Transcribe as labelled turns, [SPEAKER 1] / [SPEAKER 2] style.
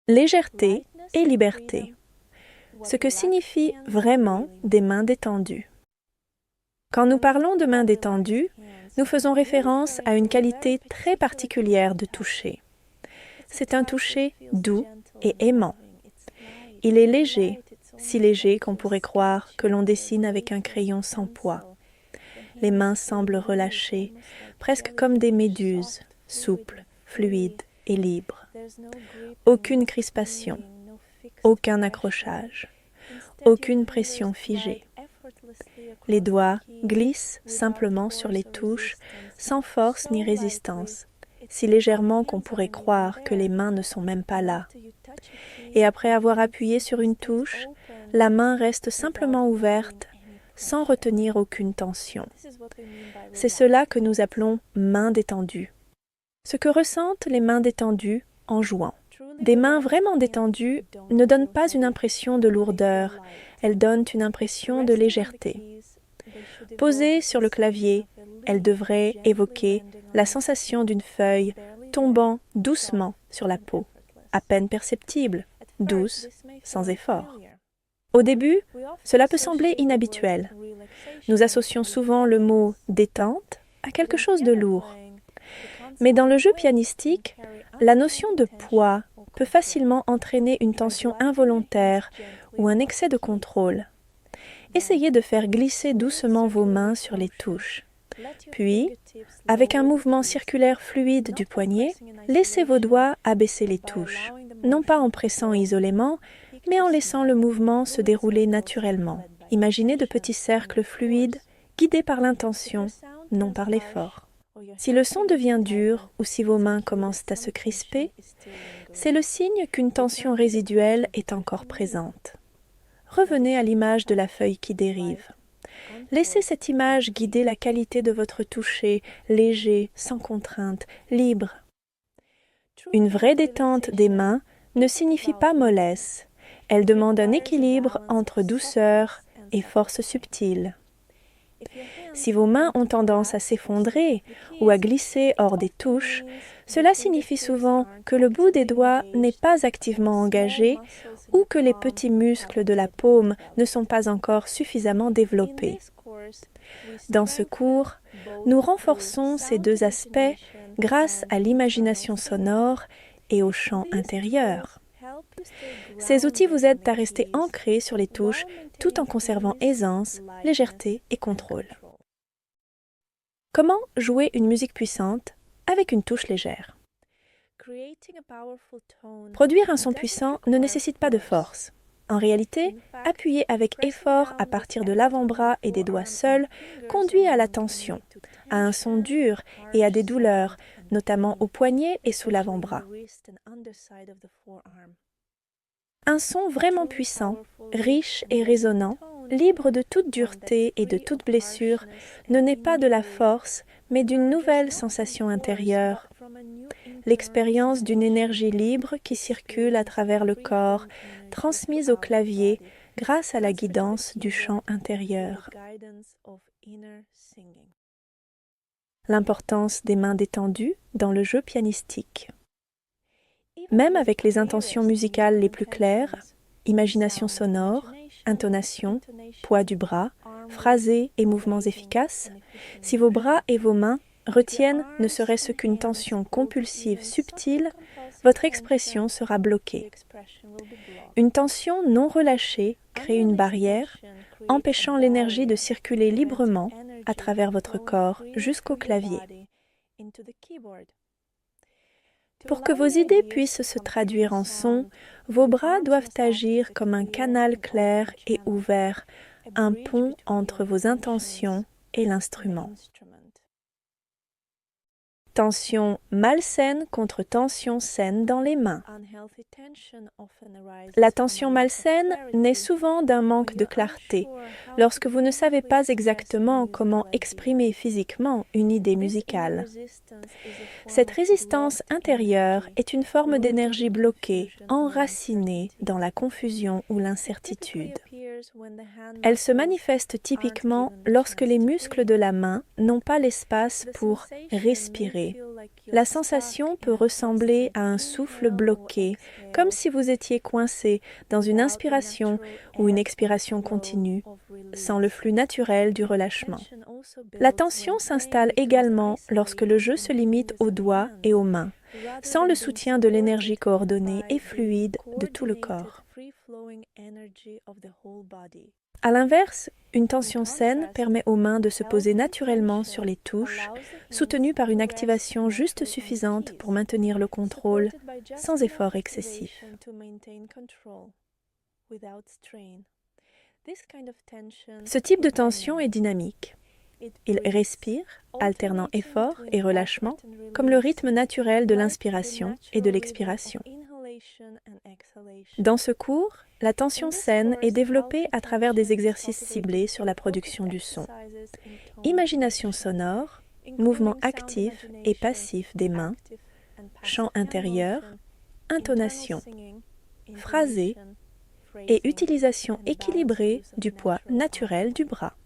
[SPEAKER 1] Légèreté et liberté. Ce que signifient vraiment des mains détendues. Quand nous parlons de mains détendues, nous faisons référence à une qualité très particulière de toucher. C'est un toucher doux et aimant. Il est léger, si léger qu'on pourrait croire que l'on dessine avec un crayon sans poids. Les mains semblent relâchées, presque comme des méduses, souples, fluides et libres. Aucune crispation, aucun accrochage, aucune pression figée. Les doigts glissent simplement sur les touches, sans force ni résistance, si légèrement qu'on pourrait croire que les mains ne sont même pas là. Et après avoir appuyé sur une touche, la main reste simplement ouverte, sans retenir aucune tension. C'est cela que nous appelons main détendue. Ce que ressentent les mains détendues en jouant. Des mains vraiment détendues ne donnent pas une impression de lourdeur, elles donnent une impression de légèreté. Posées sur le clavier, elles devraient évoquer la sensation d'une feuille tombant doucement sur la peau, à peine perceptible, douce, sans effort. Au début, cela peut sembler inhabituel. Nous associons souvent le mot « détente » à quelque chose de lourd. Mais dans le jeu pianistique, la notion de poids peut facilement entraîner une tension involontaire ou un excès de contrôle. Essayez de faire glisser doucement vos mains sur les touches. Puis, avec un mouvement circulaire fluide du poignet, laissez vos doigts abaisser les touches, non pas en pressant isolément, mais en laissant le mouvement se dérouler naturellement. Imaginez de petits cercles fluides, guidés par l'intention, non par l'effort. Si le son devient dur ou si vos mains commencent à se crisper, c'est le signe qu'une tension résiduelle est encore présente. Revenez à l'image de la feuille qui dérive. Laissez cette image guider la qualité de votre toucher, léger, sans contrainte, libre. Une vraie détente des mains ne signifie pas mollesse. Elle demande un équilibre entre douceur et force subtile. Si vos mains ont tendance à s'effondrer ou à glisser hors des touches, cela signifie souvent que le bout des doigts n'est pas activement engagé ou que les petits muscles de la paume ne sont pas encore suffisamment développés. Dans ce cours, nous renforçons ces deux aspects grâce à l'imagination sonore et au chant intérieur. Ces outils vous aident à rester ancrés sur les touches tout en conservant aisance, légèreté et contrôle. Comment jouer une musique puissante avec une touche légère? Produire un son puissant ne nécessite pas de force. En réalité, appuyer avec effort à partir de l'avant-bras et des doigts seuls conduit à la tension, à un son dur et à des douleurs, notamment au poignet et sous l'avant-bras. Un son vraiment puissant, riche et résonnant, libre de toute dureté et de toute blessure, ne naît pas de la force, mais d'une nouvelle sensation intérieure. L'expérience d'une énergie libre qui circule à travers le corps, transmise au clavier grâce à la guidance du chant intérieur. L'importance des mains détendues dans le jeu pianistique. Même avec les intentions musicales les plus claires, imagination sonore, intonation, poids du bras, phrasé et mouvements efficaces, si vos bras et vos mains retiennent ne serait-ce qu'une tension compulsive subtile, votre expression sera bloquée. Une tension non relâchée crée une barrière, empêchant l'énergie de circuler librement à travers votre corps jusqu'au clavier. Pour que vos idées puissent se traduire en son, vos bras doivent agir comme un canal clair et ouvert, un pont entre vos intentions et l'instrument. Tension malsaine contre tension saine dans les mains. La tension malsaine naît souvent d'un manque de clarté, lorsque vous ne savez pas exactement comment exprimer physiquement une idée musicale. Cette résistance intérieure est une forme d'énergie bloquée, enracinée dans la confusion ou l'incertitude. Elle se manifeste typiquement lorsque les muscles de la main n'ont pas l'espace pour respirer La sensation peut ressembler à un souffle bloqué, comme si vous étiez coincé dans une inspiration ou une expiration continue, sans le flux naturel du relâchement. La tension s'installe également lorsque le jeu se limite aux doigts et aux mains, sans le soutien de l'énergie coordonnée et fluide de tout le corps. À l'inverse, une tension saine permet aux mains de se poser naturellement sur les touches, soutenues par une activation juste suffisante pour maintenir le contrôle sans effort excessif. Ce type de tension est dynamique. Il respire, alternant effort et relâchement, comme le rythme naturel de l'inspiration et de l'expiration. Dans ce cours, la tension saine est développée à travers des exercices ciblés sur la production du son. Imagination sonore, mouvement actif et passif des mains, chant intérieur, intonation, phrasé et utilisation équilibrée du poids naturel du bras.